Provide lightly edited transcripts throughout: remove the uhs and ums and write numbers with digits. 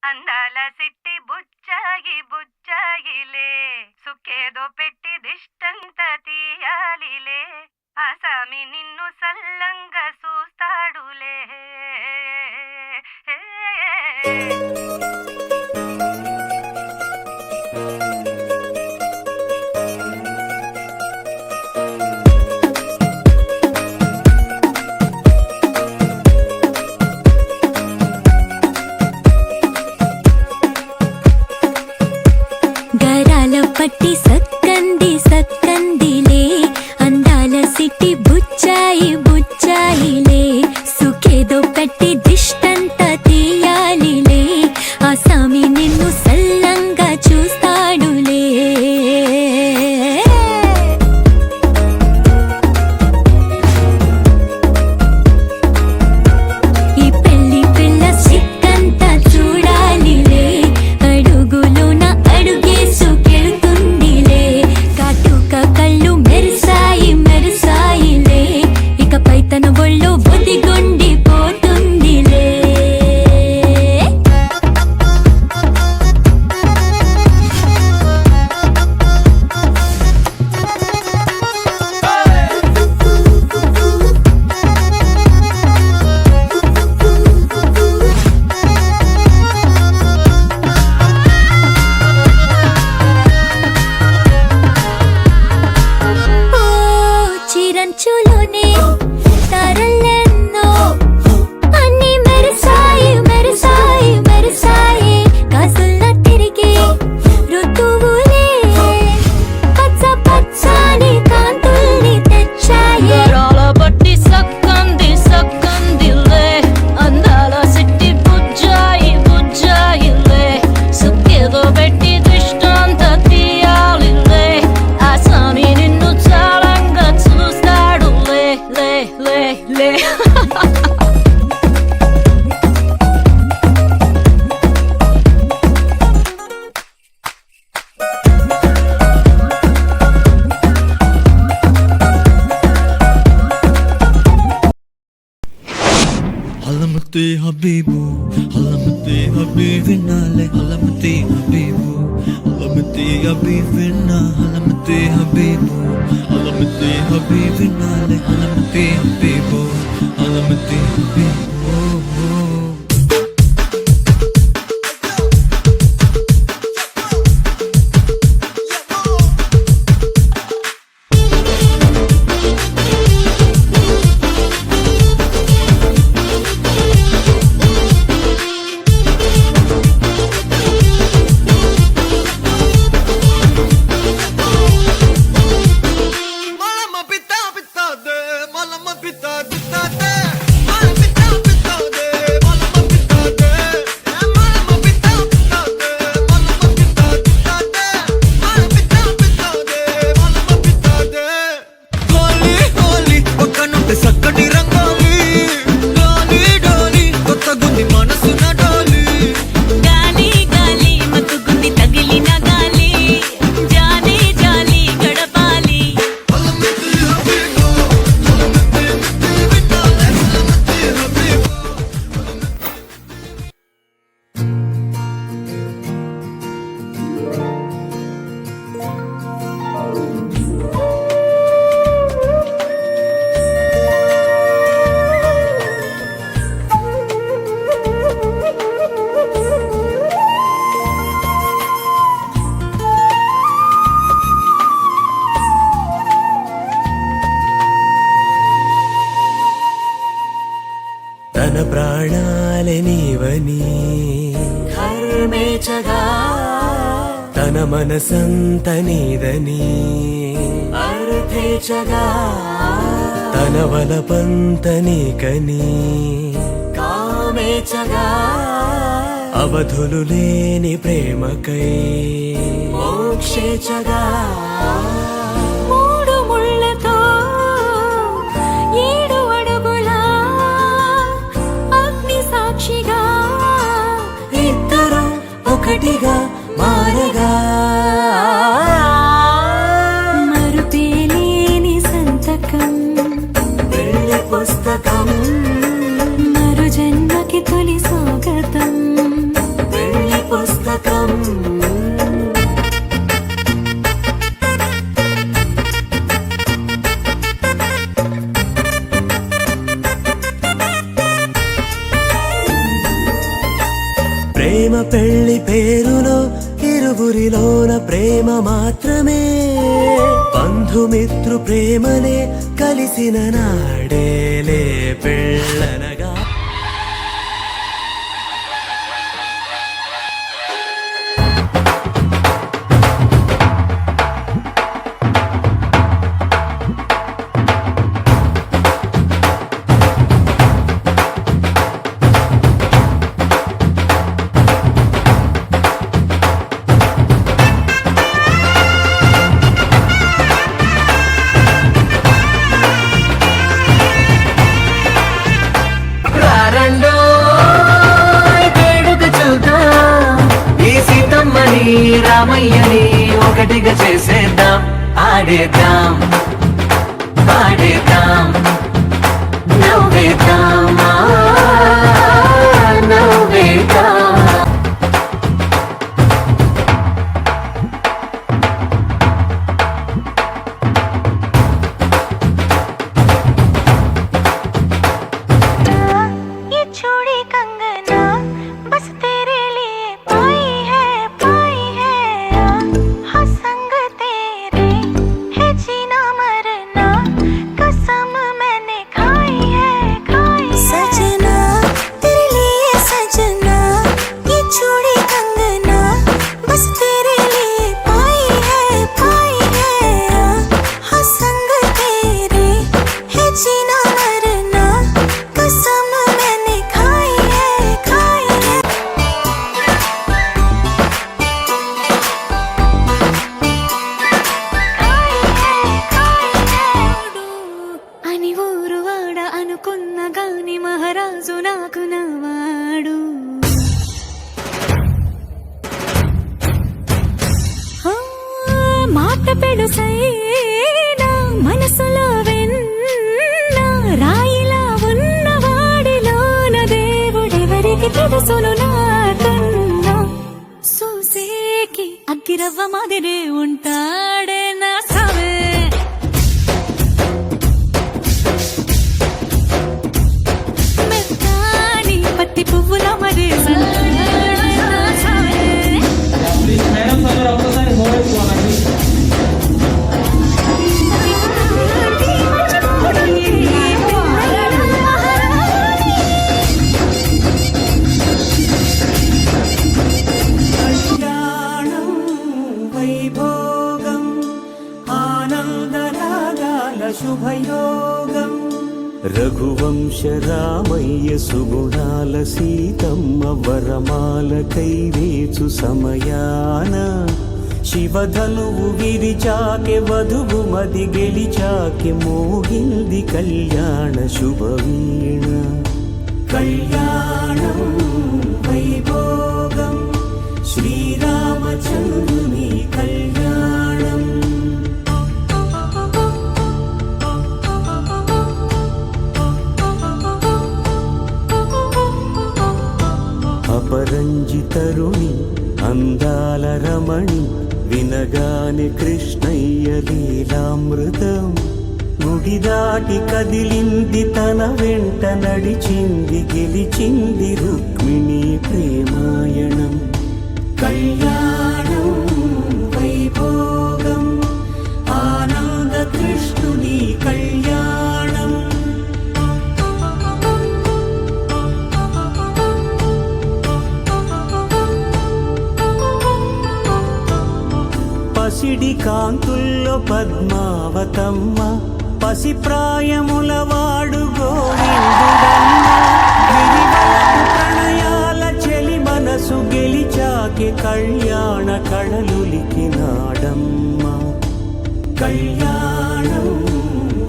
అందాల సిట్టి బుచ్చాయి బుచ్చాయిలే సుఖేదో పెట్టి దిష్టంత తీయాలిలే ఆసామి నిన్ను సల్లంగా చూస్తాడులే. పట్టి సక్కంది సక్కందిలే అందాల సిట్టి బుచ్చాయి బుచ్చాయిలే సుఖేదో పెట్టి దిష్టంత తీయాలిలే ఆసామి నిన్ను సల్లంగా చూస్తాడులే. ఈ పెళ్లి పిల్ల సిక్కంతా చూడాలిలే అడుగులోన అడుగేసు కళ్ళు మెరిసాయి మెరిసాయిలే ఇకపై తన ఒళ్ళు బొదిగొండి పోతుందిలే. చిరంచులోనే తారలెన్నో అన్ని మెరిసాయి మెరిసాయి మెరిసాయి కాసుల్లా తిరిగి ఋతువులే పచ్చ పచ్చని కాంతుల్ని తెచ్చాయి. బట్టి సక్కంది సక్కందిలే అందాల సిట్టి బుజ్జాయి బుజ్జాయిలే సుఖేదో పెట్టి దృష్టాంత తీయాలిలే ఆసామి నిన్ను చాలంగా చూస్తాడు లే లే లే లే. علمتي حبيبو علمتي حبيبنا لي علمتي حبيبو علمتي حبيبنا علمتي حبيبو علمتي حبيبنا لي علمتي حبيبو علمتي حبيبو. తన ప్రాణాలే నీవని ధర్మేచగా తన మనసంత నీదని అర్థేచగా తన వలపంత నీకని కామేచగా అవధులు లేని ప్రేమకై మోక్షేచగా మూడు ముళ్ళతో ఏడు అడుగుల అగ్ని అనగా మరుపేలేని సంతకం పెళ్లి పుస్తకం మరు జన్మకి తొలి స్వాగతం పెళ్లి పుస్తకం ప్రేమ పెళ్లి పేరులో ఇరువురిలోన ప్రేమ మాత్రమే బంధుమిత్రు ప్రేమనే కలిసిన నాడేలే పెళ్ళనగా రామయ్యని ఒకటిగా చేసేద్దాం ఆడేద్దాం పాడేద్దాం నవ్వేద్దాం నవ్వేద్దాం ये चूड़ी कंगना बस तेरे लिए पाई है हाँ संग तेरे है जीना मरना कसम मैंने खाई है सजना तेरे लिए सजना ये चूड़ी कंगना बस तेरे लिए पाई है हाँ संग तेरे है जीना मरना कसम मैंने खाई है అని ఊరు వాడ అనుకున్న గాని మహారాజు నాకు నవాడు మాట పెడుసైనా మనసులో వెన్న రాయిలా ఉన్నవాడిలోన దేవుడెవరికి తెలుసును నాకన్నా సూసేకి అగ్గిరవ్వ మాదిరే ఉంటాడే నా సామే మెత్తాని పత్తి పువ్వుల మరే కళ్యాణం వైభోగం ఆనందరాగాల శుభయోగం రఘువంశ రామయ్య సుగుణాల సీతమ్మ వరమాల కైవేచు సమయాన శివధనువు విరిచాకె వధువు మది గెలిచాకె మోగింది కళ్యాణ శుభవీణ కళ్యాణం వైభోగం శ్రీరామచంద్రుని కళ్యాణం అపరంజి తరుణి అందాల రమణి వినగానే కృష్ణయ్య లీలామృతం గుడి దాటి కదిలింది తన వెంట నడిచింది గెలిచింది రుక్మిణి ప్రేమాయణం కళ్యాణం వైభోగం ఆనంద కృష్ణుని కళ్యాణం పసిడి కాంతుల్లో పద్మావతమ్మ పసి ప్రాయముల వాడు గోవిందుడన్న గిరివలపు ప్రణయాల చెలి మనసు గెలిచాకి కళ్యాణ కళలులికినాడమ్మ కళ్యాణం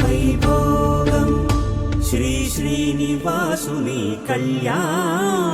వైభోగం శ్రీ శ్రీనివాసుని కళ్యాణం